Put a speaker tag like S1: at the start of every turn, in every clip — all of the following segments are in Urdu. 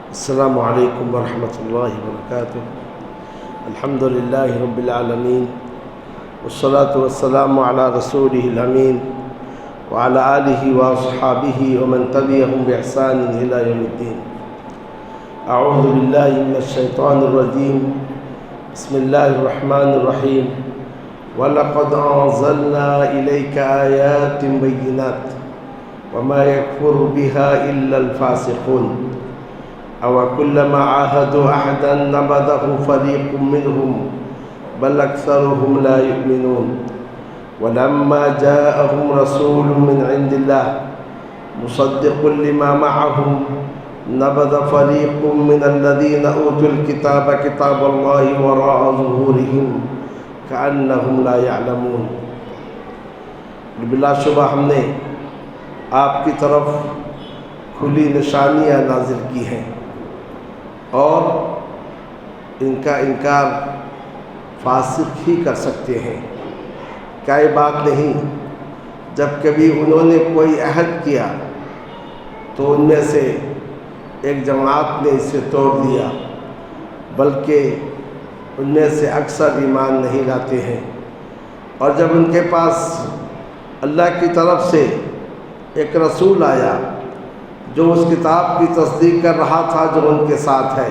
S1: السلام علیکم ورحمۃ اللہ وبرکاتہ۔ الحمد للہ رب العالمین والصلاة والسلام علی رسولہ الامین وعلی آلہ واصحابہ ومن تبعہم بإحسان الی یوم الدین۔ اعوذ باللہ من الشیطان الرجیم، بسم اللہ الرحمن الرحیم۔ وَلَقَدْ أَنزَلْنَا إِلَيْكَ آيَاتٍ بَيِّنَاتٍ وَمَا يَكْفُرُ بِهَا إِلَّا الْفَاسِقُونَ أَوَكُلَّمَا عَاهَدُوا عَهْدًا نَبَذَهُ فَرِيقٌ مِّنْهُمْ بَلْ أَكْثَرُهُمْ لَا يُؤْمِنُونَ وَلَمَّا جَاءَهُمْ رَسُولٌ مِّنْ عِندِ اللَّهِ مُصَدِّقٌ لِّمَا مَعَهُمْ نَبَذَ فَرِيقٌ مِّنَ الَّذِينَ أُوتُوا الْكِتَابَ كِتَابَ اللَّهِ وَرَاءَ ظُهُورِهِمْ كَأَنَّهُمْ لَا يَعْلَمُونَ۔ بلا شبہ ہم نے آپ کی طرف کھلی نشانیاں نازل کی ہیں اور ان کا انکار فاسق ہی کر سکتے ہیں۔ کیا یہ بات نہیں، جب کبھی انہوں نے کوئی عہد کیا تو ان میں سے ایک جماعت نے اسے توڑ دیا، بلکہ ان میں سے اکثر ایمان نہیں لاتے ہیں۔ اور جب ان کے پاس اللہ کی طرف سے ایک رسول آیا جو اس کتاب کی تصدیق کر رہا تھا جو ان کے ساتھ ہے،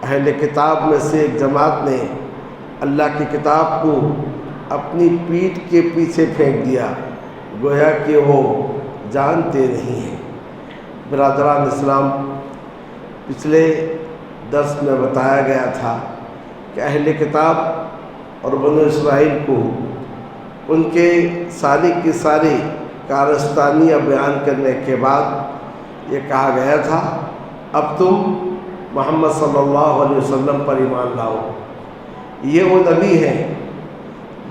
S1: اہل کتاب میں سے ایک جماعت نے اللہ کی کتاب کو اپنی پیٹھ کے پیچھے پھینک دیا، گویا کہ وہ جانتے نہیں ہیں۔ برادران اسلام، پچھلے درس میں بتایا گیا تھا کہ اہل کتاب اور بنو اسرائیل کو ان کے ساری کی ساری کارستانیاں بیان کرنے کے بعد یہ کہا گیا تھا، اب تم محمد صلی اللہ علیہ وسلم پر ایمان لاؤ۔ یہ وہ نبی ہیں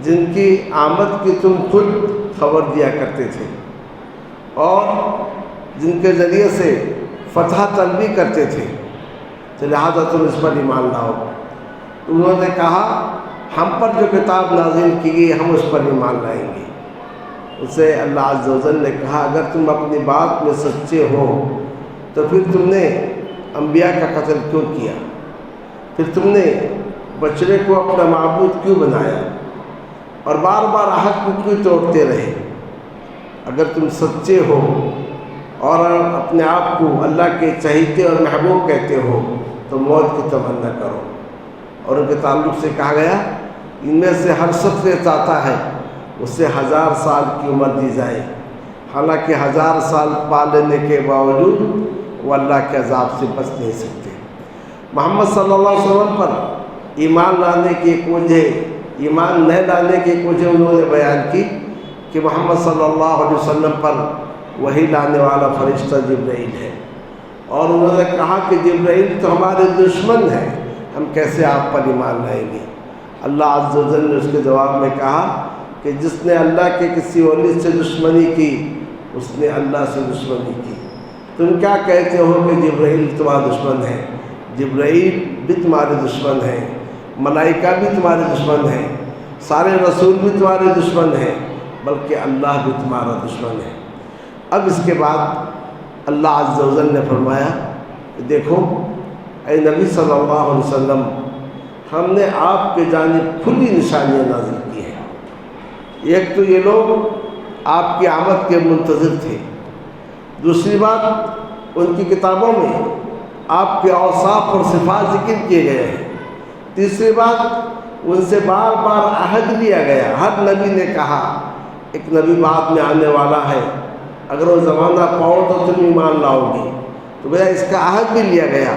S1: جن کی آمد کی تم خود خبر دیا کرتے تھے اور جن کے ذریعے سے فتح طلبی کرتے تھے، تو لہٰذا تم اس پر ایمان لاؤ۔ انہوں نے کہا ہم پر جو کتاب نازل کی گئی ہم اس پر ایمان لائیں گے۔ اسے اللہ عز و جل نے کہا اگر تم اپنی بات میں سچے ہو تو پھر تم نے انبیاء کا قتل کیوں کیا؟ پھر تم نے بچڑے کو اپنا معبود کیوں بنایا اور بار بار عہد کو کیوں توڑتے رہے؟ اگر تم سچے ہو اور اپنے آپ کو اللہ کے چہیتے اور محبوب کہتے ہو تو موت کی تمنا کرو۔ اور ان کے تعلق سے کہا گیا ان میں سے ہر شخص یہ چاہتا ہے اسے 1000 سال کی عمر دی جائے، حالانکہ 1000 سال پا لینے کے باوجود وہ اللہ کے عذاب سے بچ نہیں سکتے۔ محمد صلی اللہ علیہ وسلم پر ایمان لانے کی ایک وجہ، ایمان نہ لانے کی ایک وجہ انہوں نے بیان کی کہ محمد صلی اللہ علیہ وسلم پر وحی لانے والا فرشتہ جبرائیل ہے، اور انہوں نے کہا کہ جبرائیل تو ہمارے دشمن ہیں، ہم کیسے آپ پر ایمان لائیں گے؟ اللہ عز و جل نے اس کے جواب میں کہا کہ جس نے اللہ کے کسی ولی سے دشمنی کی اس نے اللہ سے دشمنی کی۔ تم کیا کہتے ہو کہ جبرائیل تمہارا دشمن ہے؟ جبرائیل بھی تمہارے دشمن ہیں، ملائکہ بھی تمہارے دشمن ہیں، سارے رسول بھی تمہارے دشمن ہیں، بلکہ اللہ بھی تمہارا دشمن ہے۔ اب اس کے بعد اللہ عز و جل نے فرمایا کہ دیکھو اے نبی صلی اللہ علیہ وسلم، ہم نے آپ کے جانب کھلی نشانیاں نازل کی ہیں۔ ایک تو یہ لوگ آپ کی آمد کے منتظر تھے، دوسری بات ان کی کتابوں میں آپ کے اوصاف اور صفات ذکر کیے گئے ہیں، تیسری بات ان سے بار بار عہد لیا گیا۔ ہر نبی نے کہا ایک نبی بعد میں آنے والا ہے، اگر وہ زمانہ پاؤ تو تم ایمان لاؤ گی، تو گویا اس کا عہد بھی لیا گیا۔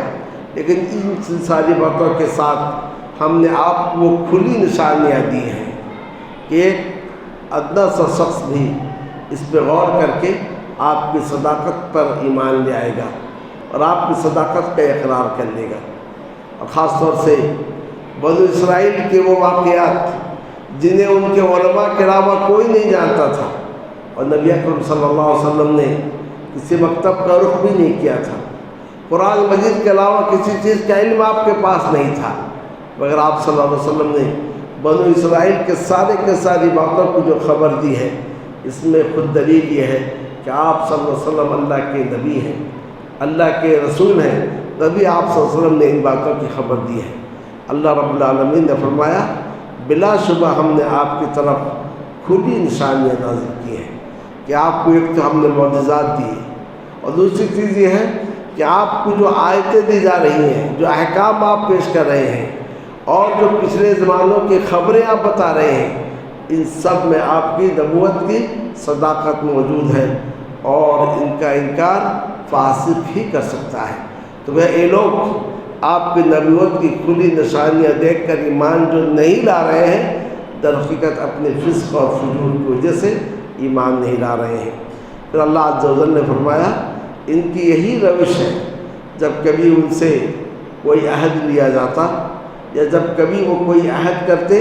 S1: لیکن ان ساری باتوں کے ساتھ ہم نے آپ کو کھلی نشانیاں دی ہیں کہ ایک ادنا سا شخص بھی اس پہ غور کر کے آپ کی صداقت پر ایمان لے آئے گا اور آپ کی صداقت کا اقرار کر لے گا۔ اور خاص طور سے بنو اسرائیل کے وہ واقعات جنہیں ان کے علماء کے علاوہ کوئی نہیں جانتا تھا، اور نبی اکرم صلی اللہ علیہ وسلم نے کسی مکتب کا رخ بھی نہیں کیا تھا، قرآن مجید کے علاوہ کسی چیز کا علم آپ کے پاس نہیں تھا، مگر آپ صلی اللہ علیہ وسلم نے بنو اسرائیل کے ساری باتوں کو جو خبر دی ہے، اس میں خود دلیل یہ ہے کہ آپ صلی اللہ علیہ وسلم اللہ کے نبی ہیں، اللہ کے رسول ہیں، تبھی آپ صلی اللہ علیہ وسلم نے ان باتوں کی خبر دی ہے۔ اللہ رب العالمین نے فرمایا بلا شبہ ہم نے آپ کی طرف کھلی نشانیاں نازل کی ہیں کہ آپ کو ایک تو ہم نے معجزات دیے، اور دوسری چیز یہ ہے کہ آپ کو جو آیتیں دی جا رہی ہیں، جو احکام آپ پیش کر رہے ہیں، اور جو پچھلے زمانوں کی خبریں آپ بتا رہے ہیں، ان سب میں آپ کی نبوت کی صداقت موجود ہے، اور ان کا انکار فاسق ہی کر سکتا ہے۔ تو وہ یہ لوگ آپ کی نبوت کی کھلی نشانیاں دیکھ کر ایمان جو نہیں لا رہے ہیں، در حقیقت اپنے فسق اور فجور کی وجہ سے ایمان نہیں لا رہے ہیں۔ پھر اللہ عز و جل نے فرمایا ان کی یہی روش ہے، جب کبھی ان سے کوئی عہد لیا جاتا یا جب کبھی وہ کوئی عہد کرتے،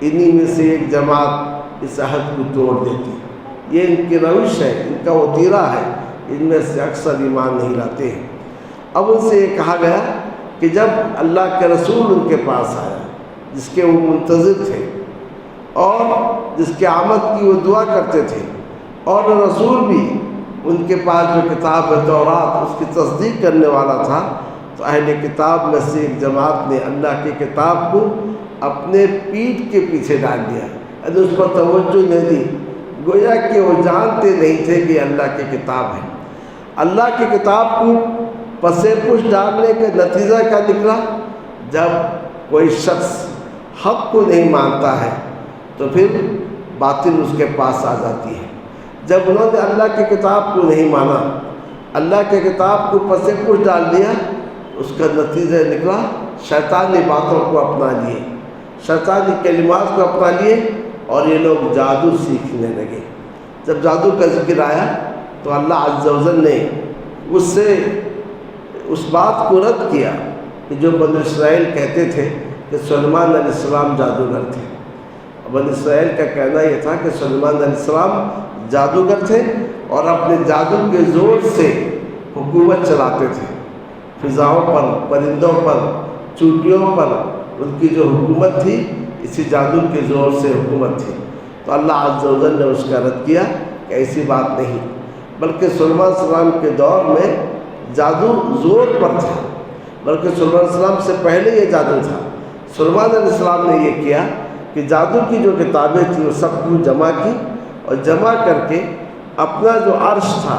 S1: انہی میں سے ایک جماعت اس عہد کو توڑ دیتی۔ یہ ان کی روش ہے، ان کا وتیرہ ہے، ان میں سے اکثر ایمان نہیں لاتے ہیں۔ اب ان سے یہ کہا گیا کہ جب اللہ کے رسول ان کے پاس آیا جس کے وہ منتظر تھے اور جس کے آمد کی وہ دعا کرتے تھے، اور رسول بھی ان کے پاس جو کتاب تورات اس کی تصدیق کرنے والا تھا، تو اہل کتاب میں سے ایک جماعت نے اللہ کی کتاب کو اپنے پیٹھ کے پیچھے ڈال دیا، یعنی اس پر توجہ نہیں دی، گویا کہ وہ جانتے نہیں تھے کہ اللہ کی کتاب ہے۔ اللہ کی کتاب کو پس پش ڈالنے کا نتیجہ کیا نکلا؟ جب کوئی شخص حق کو نہیں مانتا ہے تو پھر باطل اس کے پاس آ جاتی ہے۔ جب انہوں نے اللہ کی کتاب کو نہیں مانا، اللہ کی کتاب کو پس پش ڈال دیا، اس کا نتیجہ نکلا شیطانی باتوں کو اپنا لیے، شیطانی کلمات کو اپنا لیے، اور یہ لوگ جادو سیکھنے لگے۔ جب جادو کا ذکر آیا تو اللہ عز و جل نے اس سے اس بات کو رد کیا کہ جو بنی اسرائیل کہتے تھے کہ سلیمان علیہ السلام جادوگر تھے۔ بنی اسرائیل کا کہنا یہ تھا کہ سلیمان علیہ السلام جادوگر تھے اور اپنے جادو کے زور سے حکومت چلاتے تھے، فضاؤں پر، پرندوں پر، چونٹیوں پر ان کی جو حکومت تھی اسی جادو کے زور سے حکومت تھی۔ تو اللہ عز و جل نے اس کا رد کیا کہ ایسی بات نہیں، بلکہ سلیمان علیہ السلام کے دور میں جادو زور پر تھا، بلکہ سلیمان علیہ السلام سے پہلے یہ جادو تھا۔ سلیمان علیہ السلام نے یہ کیا کہ جادو کی جو کتابیں تھیں وہ سب کو جمع کی، اور جمع کر کے اپنا جو عرش تھا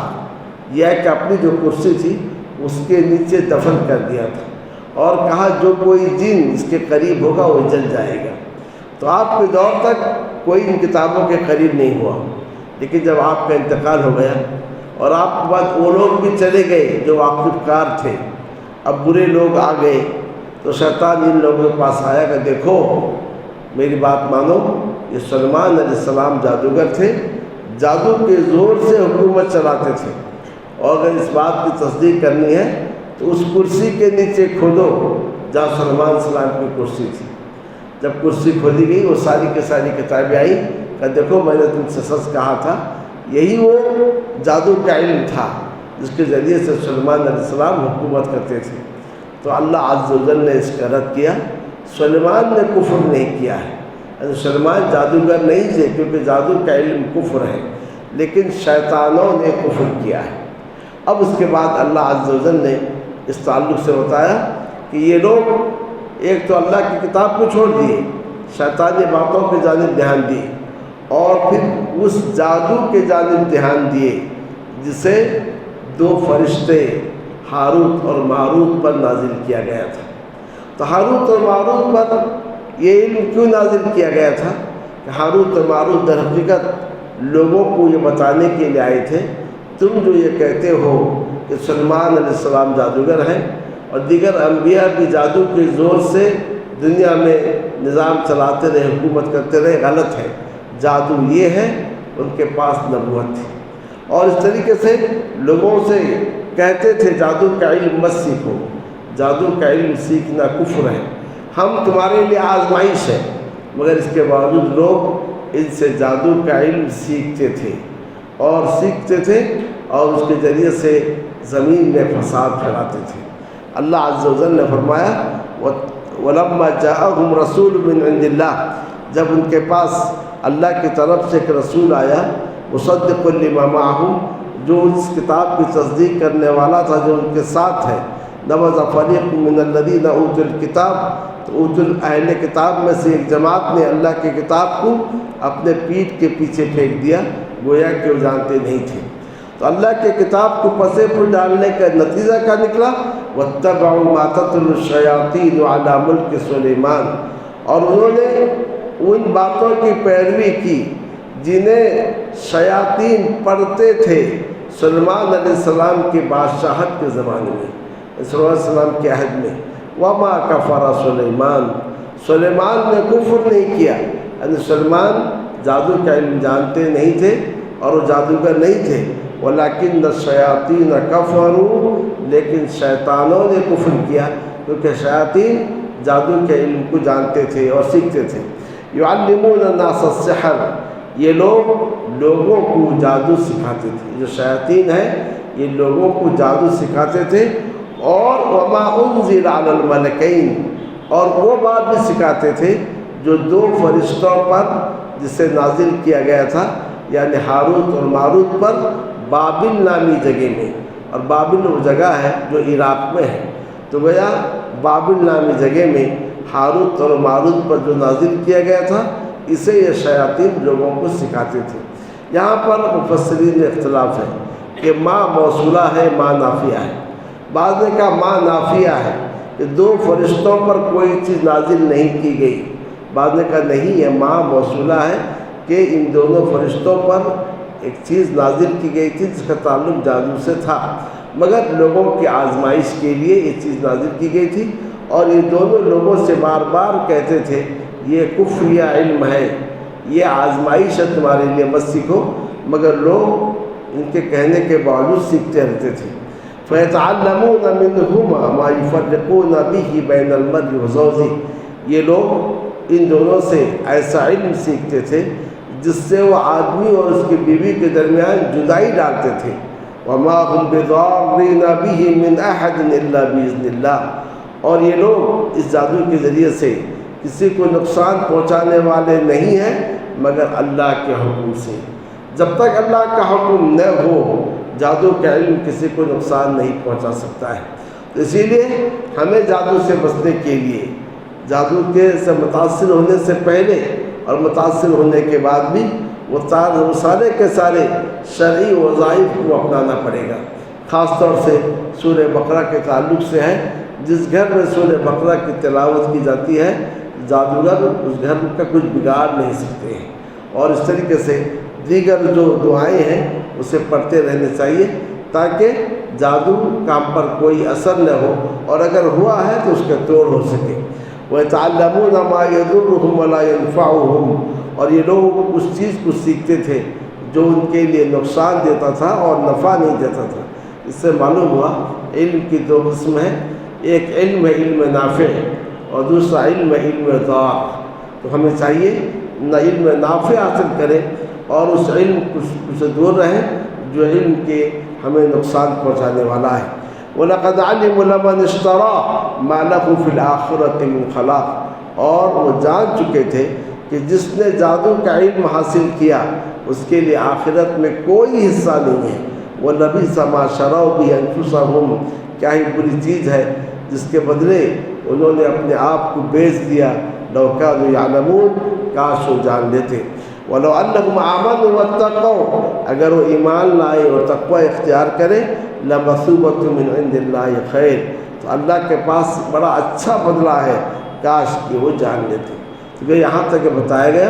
S1: یا کہ اپنی جو کرسی تھی اس کے نیچے دفن کر دیا تھا، اور کہا جو کوئی جن اس کے قریب ہوگا وہ جل جائے گا۔ تو آپ کے دور تک کوئی ان کتابوں کے قریب نہیں ہوا، لیکن جب آپ کا انتقال ہو گیا اور آپ کے بعد وہ لوگ بھی چلے گئے جو واقف کار تھے، اب برے لوگ آ گئے، تو شیطان ان لوگوں کے پاس آیا کہ دیکھو میری بات مانو، یہ سلیمان علیہ السلام جادوگر تھے، جادو کے زور سے حکومت چلاتے تھے، اور اگر اس بات کی تصدیق کرنی ہے تو اس کرسی کے نیچے کھودو جہاں سلیمان علیہ السلام کی کرسی تھی۔ جب کرسی کھودی گئی وہ ساری کی ساری کتابیں آئیں کہ دیکھو میں نے تم سے سچ کہا تھا، یہی وہ جادو کا علم تھا جس کے ذریعے سے سلیمان علیہ السلام حکومت کرتے تھے۔ تو اللہ عز و جل نے اس کا رد کیا۔ سلیمان نے کفر نہیں کیا ہے، یعنی سلیمان جادوگر نہیں تھے کیونکہ جادو کا علم کفر ہے، لیکن شیطانوں نے کفر کیا ہے۔ اب اس کے بعد اللہ عز و جل نے اس تعلق سے بتایا کہ یہ لوگ ایک تو اللہ کی کتاب کو چھوڑ دیے، شیطانی باتوں پہ جانب دھیان دیے، اور پھر اس جادو کے جانب دھیان دیے جسے دو فرشتے ہاروت اور ماروت پر نازل کیا گیا تھا۔ تو ہاروت اور ماروت پر یہ علم کیوں نازل کیا گیا تھا کہ ہاروت اور ماروت در حقیقت لوگوں کو یہ بتانے کے لیے آئے تھے تم جو یہ کہتے ہو کہ سلیمان علیہ السلام جادوگر ہیں اور دیگر انبیاء بھی جادو کے زور سے دنیا میں نظام چلاتے رہے، حکومت کرتے رہے، غلط ہے۔ جادو یہ ہے، ان کے پاس نبوت تھی، اور اس طریقے سے لوگوں سے کہتے تھے جادو کا علم مت سیکھو، جادو کا علم سیکھنا کفر ہے، ہم تمہارے لیے آزمائش ہے، مگر اس کے باوجود لوگ ان سے جادو کا علم سیکھتے تھے اور اس کے ذریعے سے زمین میں فساد پھیلاتے تھے۔ اللہ عز و جل نے فرمایا وَلَمَّا جَاءَهُمْ رَسُولٌ مِّنْ عِندِ اللَّهِ، جب ان کے پاس اللہ کی طرف سے ایک رسول آیا مُصَدِّقٌ لِّمَا مَعَهُمْ، جو اس کتاب کی تصدیق کرنے والا تھا جو ان کے ساتھ ہے، نبذ فریق من الذین اوتوا الکتاب، تو اہل کتاب میں سے ایک جماعت نے اللہ کی کتاب کو اپنے پیٹھ کے پیچھے پھینک دیا، گویا کہ وہ جانتے نہیں تھے۔ تو اللہ کے کتاب کو پسے پر ڈالنے کا نتیجہ کیا نکلا؟ واتبعوا ما تتلو الشیاطین علی ملک سلیمان، اور انہوں نے ان باتوں کی پیروی کی جنہیں شیاطین پڑھتے تھے سلیمان علیہ السلام کی بادشاہت کے زمانے میں، سلیمان علیہ السلام کے عہد میں۔ وما کفر سلیمان، سلیمان نے کفر نہیں کیا، یعنی سلیمان جادو کا علم جانتے نہیں تھے اور وہ جادوگر نہیں تھے، ولیکن الشیاطین کفروا، لیکن شیطانوں نے کفر کیا، کیونکہ شیاطین جادو کے علم کو جانتے تھے اور سیکھتے تھے۔ یعلمون الناس السحر، یہ لوگ لوگوں کو جادو سکھاتے تھے، جو شیاطین ہیں یہ لوگوں کو جادو سکھاتے تھے، اور وما انزل علی الملکین، اور وہ بات بھی سکھاتے تھے جو دو فرشتوں پر جسے نازل کیا گیا تھا، یعنی ہاروت اور ماروت پر، بابل نامی جگہ میں، اور بابل وہ جگہ ہے جو عراق میں ہے، تو گویا بابل نامی جگہ میں ہاروت اور ماروت پر جو نازل کیا گیا تھا اسے یہ شیاطین لوگوں کو سکھاتے تھے۔ یہاں پر مفسرین میں اختلاف ہے کہ ما موصولہ ہے ما نافیہ ہے، بعض نے کہا ما نافیہ ہے کہ دو فرشتوں پر کوئی چیز نازل نہیں کی گئی، بعض نے کہا نہیں، یہ ما موصولہ ہے کہ ان دونوں فرشتوں پر ایک چیز نازل کی گئی تھی جس کا تعلق جادو سے تھا، مگر لوگوں کی آزمائش کے لیے یہ چیز نازل کی گئی تھی، اور یہ دونوں لوگوں سے بار بار کہتے تھے یہ کفریہ علم ہے، یہ آزمائش ہے تمہارے لیے، مت سیکھو، مگر لوگ ان کے کہنے کے باوجود سیکھتے رہتے تھے۔ فَيَتَعَلَّمُونَ مِنْهُمَا مَا يُفَرِّقُونَ بِهِ بَيْنَ الْمَرْءِ وَزَوْجِهِ، یہ لوگ ان دونوں سے ایسا علم سیکھتے تھے جس سے وہ آدمی اور اس کی بیوی کے درمیان جدائی ڈالتے تھے۔ وَمَا هُمْ بِضَارِّينَ بِهِ مِنْ أَحَدٍ إِلَّا بِإِذْنِ اللَّهِ، اور یہ لوگ اس جادو کے ذریعے سے کسی کو نقصان پہنچانے والے نہیں ہیں مگر اللہ کے حکم سے۔ جب تک اللہ کا حکم نہ ہو جادو کا علم کسی کو نقصان نہیں پہنچا سکتا ہے۔ تو اسی لیے ہمیں جادو سے بچنے کے لیے جادو کے سے متاثر ہونے سے پہلے اور متاثر ہونے کے بعد بھی وہ سارے کے سارے شرعی وظائف کو اپنانا پڑے گا۔ خاص طور سے سورہ بقرہ کے تعلق سے ہے، جس گھر میں سورہ بقرہ کی تلاوت کی جاتی ہے جادوگر اس گھر کا کچھ بگاڑ نہیں سکتے ہیں، اور اس طریقے سے دیگر جو دعائیں ہیں اسے پڑھتے رہنے چاہیے تاکہ جادو کام پر کوئی اثر نہ ہو، اور اگر ہوا ہے تو اس کا توڑ ہو سکے۔ وَيَتَعَلَّمُونَ مَا يَضُرُّهُمْ وَلَا يَنفَعُهُمْ، اور یہ لوگ اس چیز کو سیکھتے تھے جو ان کے لیے نقصان دیتا تھا اور نفع نہیں دیتا تھا۔ اس سے معلوم ہوا علم کی دو قسم ہیں، ایک علم ہے علم نافع اور دوسرا علم ہے علم ضار۔ تو ہمیں چاہیے نہ علم نافع حاصل کریں اور اس علم سے دور رہیں جو علم کے ہمیں نقصان پہنچانے والا ہے۔ وَلَقَدْ عَلِمُوا لَمَنِ اشْتَرَاهُ مَا لَهُ فِي الْآخِرَةِ مِنْ خَلَاقٍ، اور وہ جان چکے تھے کہ جس نے جادو کا علم حاصل کیا اس کے لیے آخرت میں کوئی حصہ نہیں ہے۔ وَلَبِئْسَ مَا شَرَوْا بِهِ أَنفُسَهُمْ، کیا ہی بری چیز ہے جس کے بدلے انہوں نے اپنے آپ کو بیچ دیا۔ لَوْ كَانُوا يَعْلَمُونَ، کاش وہ جان لیتے۔ وَلَوْ أَنَّهُمْ آمَنُوا وَاتَّقَوْا، اگر وہ ایمان لائے اور تقوی اختیار کرے، لَمَثُوبَةٌ مِّنْ عِندِ اللَّهِ خَيْرٌ، تو اللہ کے پاس بڑا اچھا بدلہ ہے، کاش کہ وہ جان لیتے۔ تو یہاں تک بتایا گیا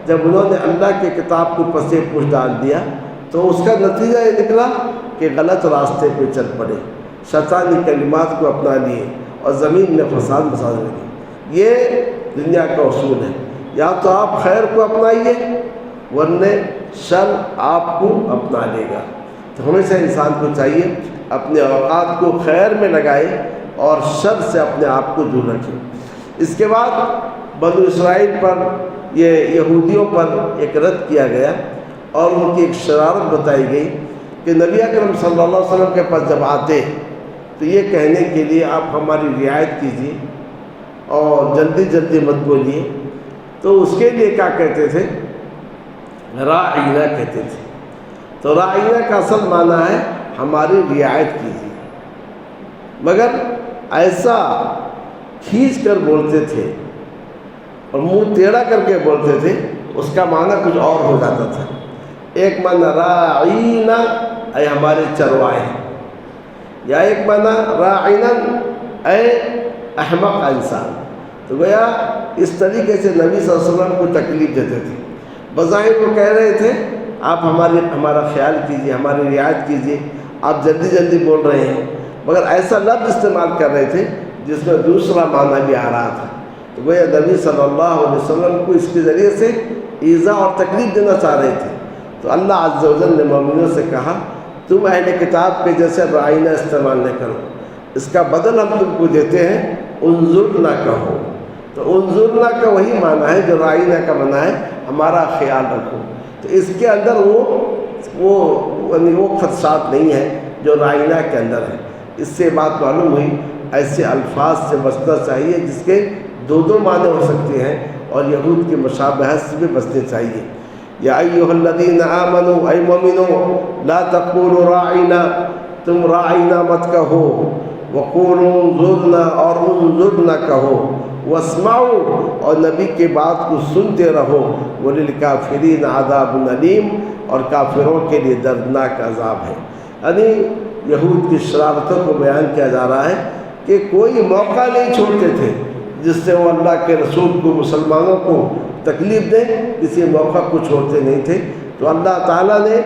S1: جب انہوں نے اللہ کی کتاب کو پسے پوچھ ڈال دیا تو اس کا نتیجہ یہ نکلا کہ غلط راستے پہ چل پڑے، شیطانی کلمات کو اپنا لیے اور زمین میں فساد مسانے لگے۔ یہ دنیا کا اصول ہے، یا تو آپ خیر کو اپنائیے ورنہ شر آپ کو اپنا لے گا۔ تو ہمیشہ انسان کو چاہیے اپنے اوقات کو خیر میں لگائے اور شر سے اپنے آپ کو دور رکھے۔ اس کے بعد بنو اسرائیل پر یہ یہودیوں پر ایک رد کیا گیا اور ان کی ایک شرارت بتائی گئی کہ نبی اکرم صلی اللہ علیہ وسلم کے پاس جب آتے تو یہ کہنے کے لیے آپ ہماری رعایت کیجیے اور جلدی جلدی مت بولیے، تو اس کے لیے کیا کہتے تھے؟ راعینا کہتے تھے۔ تو راعینا کا اصل معنی ہے ہماری رعایت کیجیے، مگر ایسا کھینچ کر بولتے تھے اور منہ ٹیڑھا کر کے بولتے تھے، اس کا معنی کچھ اور ہو جاتا تھا۔ ایک معنی راعینا اے ہمارے چروائے، یا ایک معنی راعینا اے احمق انسان۔ تو گویا اس طریقے سے نبی صلی اللہ علیہ وسلم کو تکلیف دیتے تھے۔ بظاہر وہ کہہ رہے تھے آپ ہمارا خیال کیجئے، ہماری رعایت کیجئے، آپ جلدی جلدی بول رہے ہیں، مگر ایسا لفظ استعمال کر رہے تھے جس میں دوسرا معنی بھی آ رہا تھا۔ تو گویا نبی صلی اللہ علیہ وسلم کو اس کے ذریعے سے ایذا اور تکلیف دینا چاہ رہے تھے۔ تو اللہ عز و جل نے مومنوں سے کہا تم اہل کتاب کے جیسے رائنا استعمال نہ کرو، اس کا بدل ہم تم کو دیتے ہیں، انظرنا کہو۔ تو انظرنا کا وہی معنی ہے جو رائنا کا معنی ہے ہمارا خیال رکھو۔ تو اس کے اندر وہ خدشات نہیں ہے جو رائنا کے اندر ہے۔ اس سے بات معلوم ہوئی ایسے الفاظ سے بچنا چاہیے جس کے دو معنی ہو سکتے ہیں، اور یہود کی مشابہت سے بھی بچنے چاہیے۔ یا ایھا الذین آمنوا اے مومنو لا تقولوا راعنا، تم راعنا مت کہو، وقولوا انظرنا اور انظرنا کہو، واسمعوا اور نبی کے بات کو سنتے رہو، وللکافرین عذاب علیم اور کافروں کے لیے دردناک عذاب ہے۔ یعنی یہود کی شرارتوں کو بیان کیا جا رہا ہے کہ کوئی موقع نہیں چھوڑتے تھے جس سے وہ اللہ کے رسول کو، مسلمانوں کو تکلیف دیں، کسی موقع کو چھوڑتے نہیں تھے۔ تو اللہ تعالیٰ نے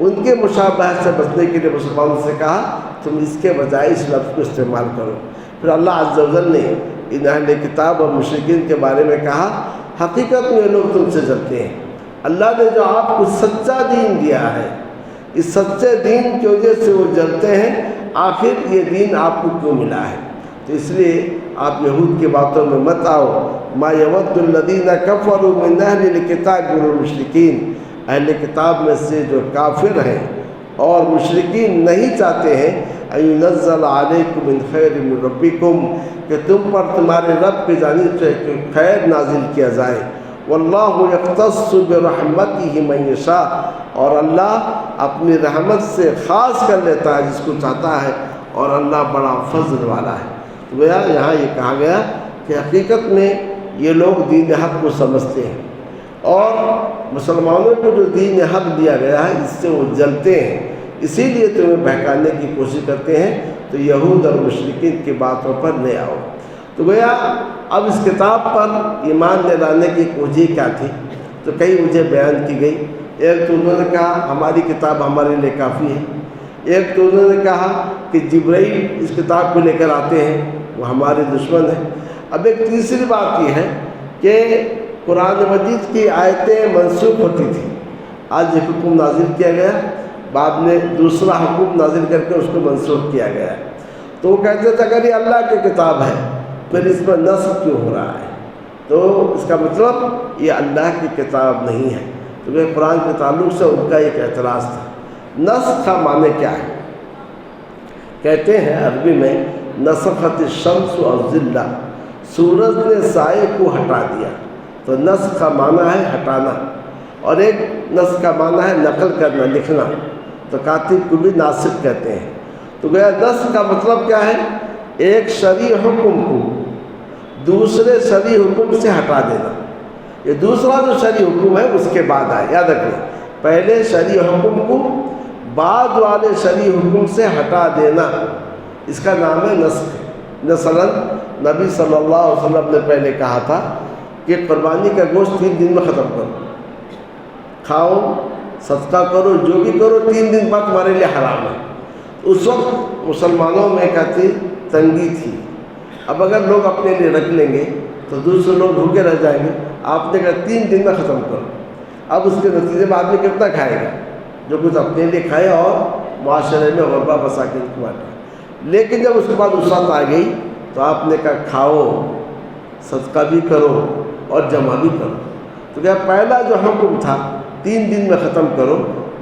S1: ان کے مشابہت سے بچنے کے لیے مسلمانوں سے کہا تم اس کے بجائے اس لفظ کو استعمال کرو۔ پھر اللہ عز و جل نے ان اہل کتاب اور مشرکین کے بارے میں کہا حقیقت میں یہ لوگ تم سے جلتے ہیں، اللہ نے جو آپ کو سچا دین دیا ہے، اس سچے دین کی وجہ سے وہ جلتے ہیں، آخر یہ دین آپ کو کیوں ملا ہے؟ تو اس لیے آپ یہود کی باتوں میں مت آؤ۔ ما یود الذین کفروا من اہل الکتاب والمشرکین، اہل کتاب میں سے جو کافر ہیں اور مشرکین نہیں چاہتے ہیں ان ینزل علیکم من خیر من ربکم، کہ تم پر تمہارے رب کی جانب سے خیر نازل کیا جائے۔ واللہ یختص برحمتہ من یشاء، اور اللہ اپنی رحمت سے خاص کر لیتا ہے جس کو چاہتا ہے، اور اللہ بڑا فضل والا ہے۔ گویا یہاں یہ کہا گیا کہ حقیقت میں یہ لوگ دین حق کو سمجھتے ہیں، اور مسلمانوں کو جو دین حق دیا گیا ہے اس سے وہ جلتے ہیں، اسی لیے تمہیں بہکانے کی کوشش کرتے ہیں۔ تو یہود اور مشرکین کی باتوں پر نہ آؤ۔ تو گویا اب اس کتاب پر ایمان لے لانے کی وجہ کیا تھی؟ تو کئی وجہ بیان کی گئی۔ ایک تو انہوں نے کہا ہماری کتاب ہمارے لیے کافی ہے، ایک تو انہوں نے کہا کہ جبرائیل اس کتاب کو لے کر آتے ہیں وہ ہمارے دشمن ہیں۔ اب ایک تیسری بات یہ ہے کہ قرآن مجید کی آیتیں منسوخ ہوتی تھیں، آج ایک حکم نازل کیا گیا، بعد میں دوسرا حکم نازل کر کے اس کو منسوخ کیا گیا ہے۔ تو وہ کہتے تھے اگر یہ اللہ کی کتاب ہے پھر اس میں نسخ کیوں ہو رہا ہے؟ تو اس کا مطلب یہ اللہ کی کتاب نہیں ہے۔ تو یہ قرآن کے تعلق سے ان کا ایک اعتراض تھا۔ نسخ کا معنی کیا ہے؟ کہتے ہیں عربی میں نسخت الشمس والظلہ، سورج نے سائے کو ہٹا دیا، تو نسخ کا معنی ہے ہٹانا، اور ایک نسخ کا معنی ہے نقل کرنا، لکھنا، تو کاتب کو بھی ناسخ کہتے ہیں۔ تو گویا نسخ کا مطلب کیا ہے؟ ایک شرعی حکم کو دوسرے شرعی حکم سے ہٹا دینا۔ یہ دوسرا جو شرعی حکم ہے اس کے بعد آئے، یاد رکھیں، پہلے شرعی حکم کو بعد والے شرعی حکم سے ہٹا دینا، اس کا نام ہے نسخ۔ مثلا نبی صلی اللہ علیہ وسلم نے پہلے کہا تھا کہ قربانی کا گوشت 3 دن میں ختم کرو، کھاؤ، صدقہ کرو، جو بھی کرو 3 دن بعد تمہارے لیے حرام ہے۔ اس وقت مسلمانوں میں کہتی تنگی تھی، اب اگر لوگ اپنے لیے رکھ لیں گے تو دوسرے لوگ بھوکے رہ جائیں گے، آپ نے کہا 3 دن میں ختم کرو۔ اب اس کے نتیجے میں آدمی کتنا کھائے گا؟ جو کچھ اپنے لیے کھائے اور معاشرے میں غربا مساکین کو بانٹے۔ لیکن جب اس کے بعد وسعت آ گئی تو آپ نے کہا کھاؤ، صدقہ بھی کرو اور جمع بھی کرو۔ تو کیا پہلا جو حکم تھا 3 دن میں ختم کرو،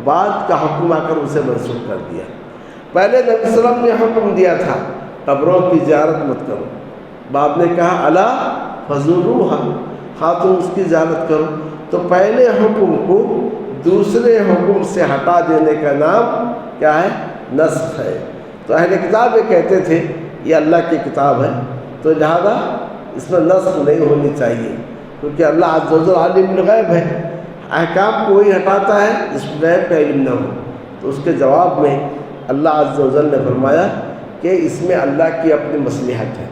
S1: بعد کا حکم آ کر اسے منسوخ کر دیا۔ پہلے نبی صلی اللہ علیہ وسلم نے حکم دیا تھا قبروں کی زیارت مت کرو، بعد نے کہا الا فزوروہا، ہاں تم اس کی زیارت کرو۔ تو پہلے حکم کو دوسرے حکم سے ہٹا دینے کا نام کیا ہے؟ نسخ ہے۔ تو اہل کتاب یہ کہتے تھے یہ اللہ کی کتاب ہے، تو لہذا اس میں نسخ نہیں ہونی چاہیے، کیونکہ اللہ عز و جل عالم الغیب ہے، احکام کو وہی ہٹاتا ہے جس میں غیب کا علم نہ ہو۔ تو اس کے جواب میں اللہ عز و جل نے فرمایا کہ اس میں اللہ کی اپنی مصلحت ہے،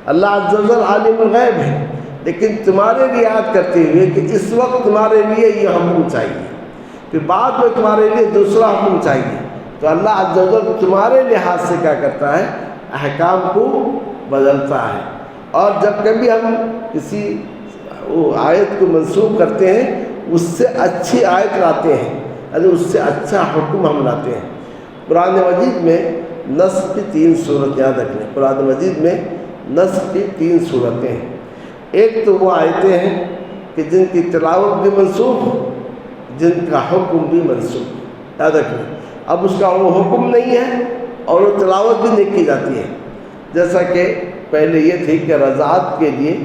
S1: اللہ عز و جل عالم الغیب ہے، لیکن تمہارے لیے یاد کرتے ہوئے کہ اس وقت تمہارے لیے یہ حکم چاہیے، پھر بعد میں تمہارے لیے دوسرا حکم چاہیے، تو اللہ عز و جل تمہارے لحاظ سے کیا کرتا ہے، احکام کو بدلتا ہے۔ اور جب کبھی ہم کسی آیت کو منسوخ کرتے ہیں، اس سے اچھی آیت لاتے ہیں، یعنی اس سے اچھا حکم ہم لاتے ہیں۔ قرآن مجید میں نسخ کی 3 صورت یاد رکھیں، قرآن مجید میں نسخ کی 3 صورتیں ہیں۔ ایک تو وہ آیتیں ہیں کہ جن کی تلاوت بھی منسوخ، جن کا حکم بھی منسوخ، یاد رکھیں۔ اب اس کا وہ حکم نہیں ہے اور وہ تلاوت بھی نہیں کی جاتی ہے، جیسا کہ پہلے یہ تھی کہ رضاعت کے لیے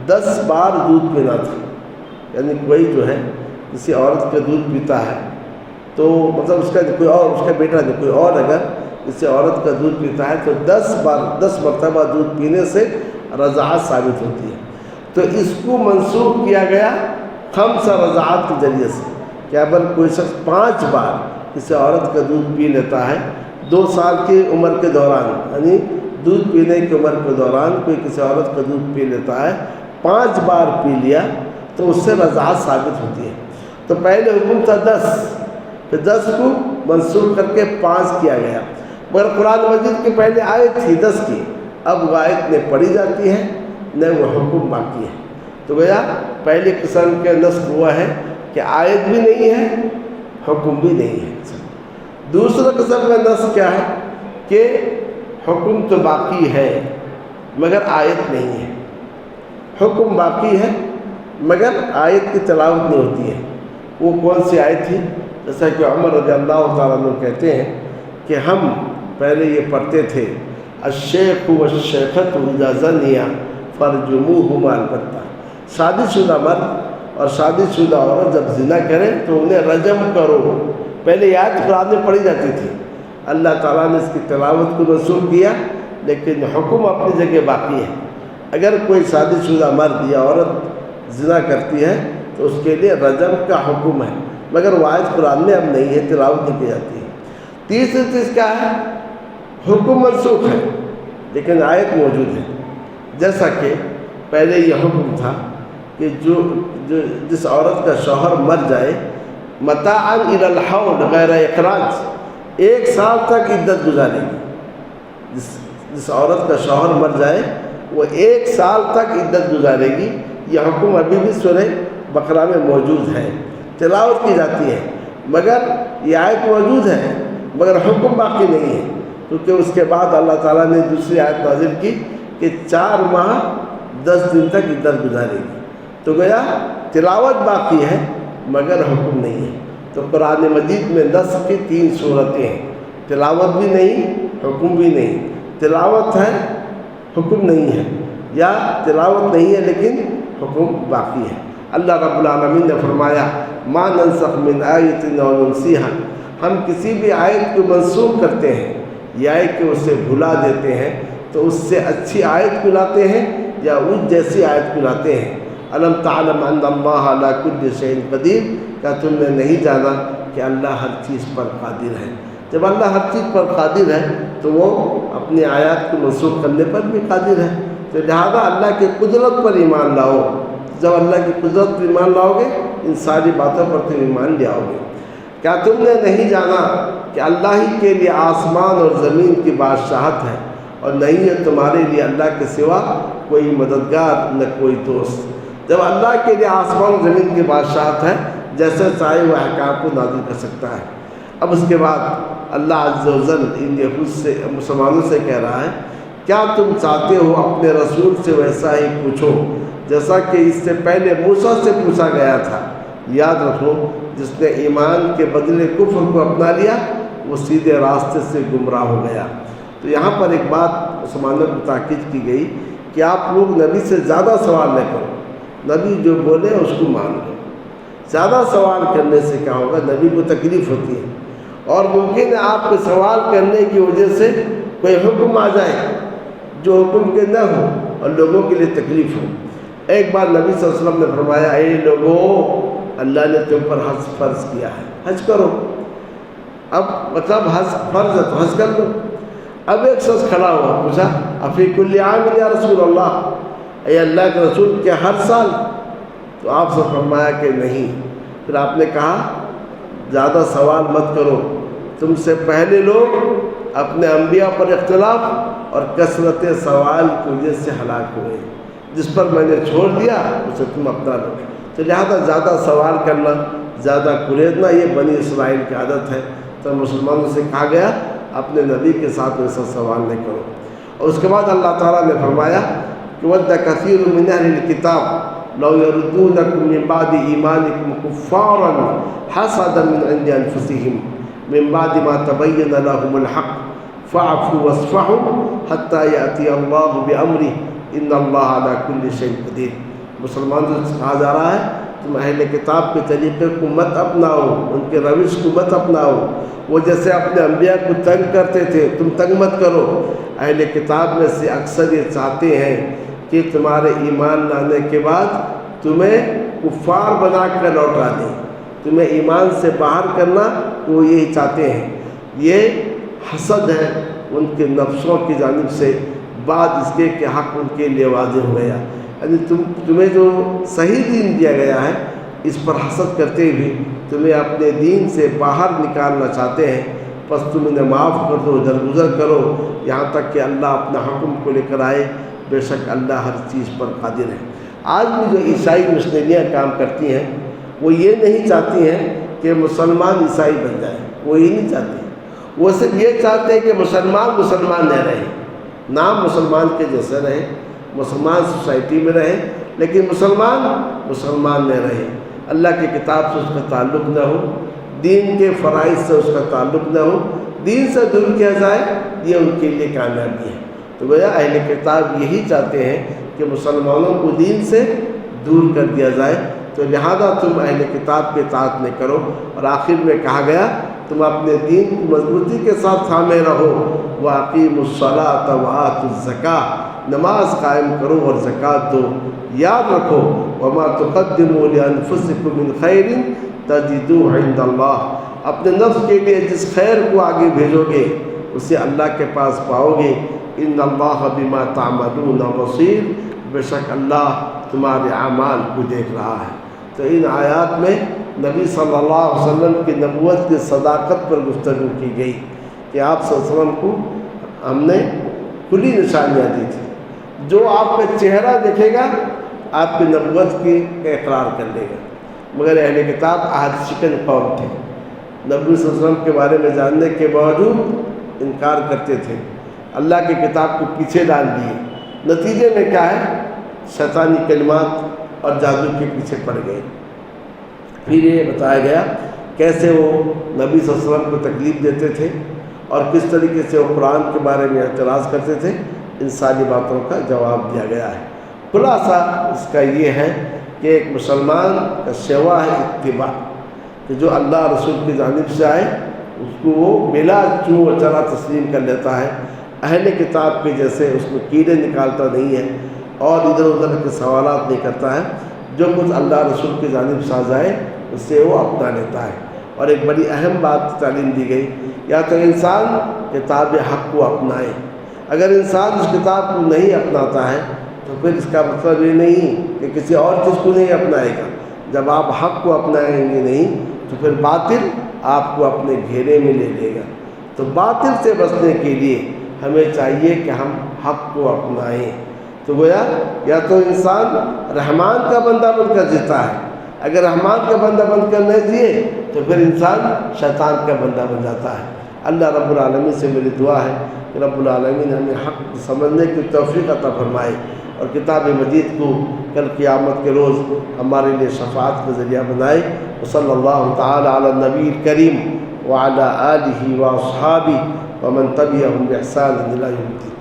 S1: 10 بار دودھ پینا تھا، یعنی کوئی جو ہے کسی عورت کا دودھ پیتا ہے تو مطلب اس کا کوئی اور، اس کا بیٹا نہیں، کوئی اور اگر کسی عورت کا دودھ پیتا ہے تو 10 مرتبہ دودھ پینے سے رضاعت ثابت ہوتی ہے۔ تو اس کو منسوخ کیا گیا 5 رضاعت کے ذریعے سے، کہ اگر کوئی شخص 5 بار کسی عورت کا دودھ پی لیتا ہے 2 سال کی عمر کے دوران، یعنی دودھ پینے کی عمر کے دوران کوئی کسی عورت کا دودھ پی لیتا ہے، 5 بار پی لیا تو اس سے رضاعت ثابت ہوتی ہے۔ تو پہلے حکم تھا 10، پھر 10 کو منسوخ کر کے 5 کیا گیا، مگر قرآن مجید کے پہلے آیت تھی 10 کی، اب وہ آیت نہ پڑھی جاتی ہے نہ وہ حکم باقی ہے۔ تو گویا پہلے قسم کے نسخ ہوا ہے کہ آیت بھی نہیں ہے، حکم بھی نہیں ہے۔ دوسرا قسم کا نسخ کیا ہے کہ حکم تو باقی ہے مگر آیت نہیں ہے، حکم باقی ہے مگر آیت کی تلاوت نہیں ہوتی ہے۔ وہ کون سی آیت تھی؟ جیسا کہ عمر رضی اللہ تعالیٰ عنہ کہتے ہیں کہ ہم پہلے یہ پڑھتے تھے، الشیخ والشیخۃ اذا زنیا فرجموہما، البتہ شادی شدہ مرد اور شادی شدہ عورت جب زنا کریں تو انہیں رجم کرو۔ پہلے یہ آیت قرآن میں پڑھی جاتی تھی، اللہ تعالیٰ نے اس کی تلاوت کو منسوخ کیا، لیکن حکم اپنی جگہ باقی ہے۔ اگر کوئی شادی شدہ مرد یا عورت زنا کرتی ہے تو اس کے لیے رجم کا حکم ہے، مگر وہ آیت قرآن میں اب نہیں ہے، تلاوت نہیں کی جاتی ہے۔ تیسری چیز کیا ہے؟ حکم منسوخ ہے لیکن آیت موجود ہے، جیسا کہ پہلے یہ حکم تھا کہ جس عورت کا شوہر مر جائے متاعا الی الحول غیر اخراج، 1 سال تک عدت گزارے گی۔ جس عورت کا شوہر مر جائے وہ 1 سال تک عدت گزارے گی۔ یہ حکم ابھی بھی سورہ بقرہ میں موجود ہے، تلاوت کی جاتی ہے، مگر یہ آیت موجود ہے مگر حکم باقی نہیں ہے، کیونکہ اس کے بعد اللہ تعالیٰ نے دوسری آیت نازل کی کہ 4 ماہ 10 دن تک عدت گزارے گی۔ تو گویا تلاوت باقی ہے مگر حکم نہیں ہے۔ تو قرآن مجید میں نسخ کی 3 صورتیں ہیں، تلاوت بھی نہیں، حکم بھی نہیں، تلاوت ہے حکم نہیں ہے، یا تلاوت نہیں ہے لیکن حکم باقی ہے۔ اللہ رب العالمین نے فرمایا ما ننسخ من آیت او ننسیہا، ہم کسی بھی آیت کو منسوخ کرتے ہیں یا کہ اسے بھلا دیتے ہیں تو اس سے اچھی آیت کو لاتے ہیں یا اس جیسی آیت کو لاتے ہیں۔ الم تعلم ان اللہ علی کل شیء قدیر، کیا تم نے نہیں جانا کہ اللہ ہر چیز پر قادر ہے؟ جب اللہ ہر چیز پر قادر ہے تو وہ اپنی آیات کو منسوخ کرنے پر بھی قادر ہے۔ تو لہذا اللہ کی قدرت پر ایمان لاؤ، جب اللہ کی قدرت پر ایمان لاؤ گے ان ساری باتوں پر تم ایمان لے آؤ گے۔ کیا تم نے نہیں جانا کہ اللہ ہی کے لیے آسمان اور زمین کی بادشاہت ہے اور نہیں ہے تمہارے لیے اللہ کے سوا کوئی مددگار نہ کوئی دوست۔ جب اللہ کے لیے آسمان اور زمین کی بادشاہت ہے، جیسے چاہے وہ احکام کو نازل کر سکتا ہے۔ اب اس کے بعد اللہ عز و جل ان یہود سے مسلمانوں سے کہہ رہا ہے کیا تم چاہتے ہو اپنے رسول سے ویسا ہی پوچھو جیسا کہ اس سے پہلے موسیٰ سے پوچھا گیا تھا۔ یاد رکھو جس نے ایمان کے بدلے کفر کو اپنا لیا وہ سیدھے راستے سے گمراہ ہو گیا۔ تو یہاں پر ایک بات مسلمانوں کو تاکید کی گئی کہ آپ لوگ نبی سے زیادہ سوال نہ کرو، نبی جو بولے اس کو مان لو۔ زیادہ سوال کرنے سے کیا ہوگا؟ نبی کو تکلیف ہوتی ہے اور ممکن ہے آپ کے سوال کرنے کی وجہ سے کوئی حکم آ جائے جو حکم کے نہ ہو اور لوگوں کے لیے تکلیف ہو۔ ایک بار نبی صلی اللہ علیہ وسلم نے فرمایا، اے لوگوں، اللہ نے تم پر حج فرض کیا ہے، حج کرو۔ اب مطلب حج فرض ہے تو حج کر لو۔ اب ایک شخص کھڑا ہوا، پوچھا، افی کل عام یا رسول اللہ، اے اللہ کے رسول، کیا ہر سال؟ تو آپ سے فرمایا کہ نہیں۔ پھر آپ نے کہا، زیادہ سوال مت کرو، تم سے پہلے لوگ اپنے انبیاء پر اختلاف اور کثرت سوال کی وجہ سے ہلاک ہوئے، جس پر میں نے چھوڑ دیا اسے تم اپنا لو۔ تو لہٰذا زیادہ سوال کرنا، زیادہ کریدنا، یہ بنی اسرائیل کی عادت ہے۔ تو مسلمانوں سے کہا گیا اپنے نبی کے ساتھ ایسا سوال نہیں کرو۔ اور اس کے بعد اللہ تعالیٰ نے فرمایا کہ وَدَّ كَثِيرٌ مِّنْ أَهْلِ الْكِتَابِ لَوْ يَرُدُّونَكُم مِّن بَعْدِ إِيمَانِكُمْ كُفَّارًا حَسَدًا مِّنْ عِندِ أَنفُسِهِم مِّن بَعْدِ مَا تَبَيَّنَ لَهُمُ الْحَقُّ فَاعْفُوا وَاصْفَحُوا حَتَّىٰ يَأْتِيَ اللَّهُ بِأَمْرِهِ إِنَّ اللَّهَ عَلَىٰ كُلِّ شَيْءٍ قَدِيرٌ۔ مسلمانوں سے کہا جا رہا ہے تم اہل کتاب کے طریقے کو مت اپناؤ، ان کے روش کو مت اپناؤ۔ وہ جیسے اپنے انبیاء کو تنگ کرتے تھے، تم تنگ مت کرو۔ اہل کتاب میں سے اکثر یہ چاہتے ہیں کہ تمہارے ایمان لانے کے بعد تمہیں کفار بنا کر لوٹا دیں، تمہیں ایمان سے باہر کرنا، وہ یہی چاہتے ہیں۔ یہ حسد ہے ان کے نفسوں کی جانب سے، بعد اس کے کہ حق ان کے لیے واضح ہو گیا۔ یعنی تمہیں جو صحیح دین دیا گیا ہے اس پر حسد کرتے ہوئے تمہیں اپنے دین سے باہر نکالنا چاہتے ہیں۔ پس تم انہیں معاف کر دو، درگزر کرو، یہاں تک کہ اللہ اپنا حکم کو لے کر آئے، بے شک اللہ ہر چیز پر قادر ہے۔ آج بھی جو عیسائی مشنریاں کام کرتی ہیں وہ یہ نہیں چاہتی ہیں کہ مسلمان عیسائی بن جائیں، وہ یہ نہیں چاہتے، وہ صرف یہ چاہتے ہیں کہ مسلمان نہ رہے، نام مسلمان کے جیسے رہے، مسلمان سوسائٹی میں رہے، لیکن مسلمان نہ رہے، اللہ کی کتاب سے اس کا تعلق نہ ہو، دین کے فرائض سے اس کا تعلق نہ ہو، دین سے دور کیا جائے، یہ ان کے لیے کامیابی ہے۔ تو گویا اہل کتاب یہی چاہتے ہیں کہ مسلمانوں کو دین سے دور کر دیا جائے، تو لہذا تم اہل کتاب کے اطاعت نہیں کرو۔ اور آخر میں کہا گیا تم اپنے دین کو مضبوطی کے ساتھ تھامے رہو، وَأَقِيمُوا الصَّلَاةَ وَآتُوا الزَّكَاةَ، نماز قائم کرو اور زکوٰۃ دو۔ یاد رکھو وَمَا تُقَدِّمُوا لِأَنفُسِكُم مِّن خَيْرٍ تَجِدُوهُ عِندَ اللَّهِ، اپنے نفس کے لیے جس خیر کو آگے بھیجو گے اسے اللہ کے پاس پاؤ گے۔ إِنَّ اللَّهَ بِمَا تَعْمَلُونَ بَصِيرٌ، بے شک اللہ تمہارے اعمال کو دیکھ رہا ہے۔ تو ان آیات میں نبی صلی اللہ علیہ وسلم کی نبوت کی صداقت پر گفتگو کی گئی کہ آپ صلی اللہ علیہ وسلم کو ہم نے کھلی نشانیاں دی تھی، جو آپ کا چہرہ دیکھے گا آپ کی نبوت کی اقرار کر لے گا۔ مگر اہل کتاب عہد شکن قوم تھے، نبی صلی اللہ علیہ وسلم کے بارے میں جاننے کے باوجود انکار کرتے تھے، اللہ کی کتاب کو پیچھے ڈال دیے۔ نتیجے میں کیا ہے؟ شیطانی کلمات اور جادو کے پیچھے پڑ گئے۔ پھر یہ بتایا گیا کیسے وہ نبی صلی اللہ علیہ وسلم کو تکلیف دیتے تھے اور کس طریقے سے وہ قرآن کے بارے میں اعتراض کرتے تھے۔ ان ساری باتوں کا جواب دیا گیا ہے۔ خلاصہ اس کا یہ ہے کہ ایک مسلمان کا سوا ہے اتباع، کہ جو اللہ رسول کی جانب سے آئے اس کو وہ بلا چوں و چرا تسلیم کر لیتا ہے، اہل کتاب کے جیسے اس میں کیڑے نکالتا نہیں ہے اور ادھر ادھر کے سوالات نہیں کرتا ہے۔ جو کچھ اللہ رسول کی جانب سے آ جائے اس سے وہ اپنا لیتا ہے۔ اور ایک بڑی اہم بات تعلیم دی گئی، یا تو انسان کتاب حق کو اپنائے، اگر انسان اس کتاب کو نہیں اپناتا ہے تو پھر اس کا مطلب یہ نہیں کہ کسی اور چیز کو نہیں اپنائے گا۔ جب آپ حق کو اپنائیں گے نہیں تو پھر باطل آپ کو اپنے گھیرے میں لے لے گا۔ تو باطل سے بچنے کے لیے ہمیں چاہیے کہ ہم حق کو اپنائیں۔ تو گویا یا تو انسان رحمان کا بندہ بن کر جیتا ہے، اگر رحمان کا بندہ بن کر نہیں جیے تو پھر انسان شیطان کا بندہ بن جاتا ہے۔ اللہ رب العالمین سے میری دعا ہے کہ رب العالمین ہمیں حق سمجھنے کی توفیق عطا فرمائے اور کتاب مجید کو کل قیامت کے روز ہمارے لیے شفاعت کا ذریعہ بنائے۔ وصلی اللہ تعالی علی النبی الکریم وعلی آلہ واصحابہ ومن تبعهم بإحسان إلى يوم الدين۔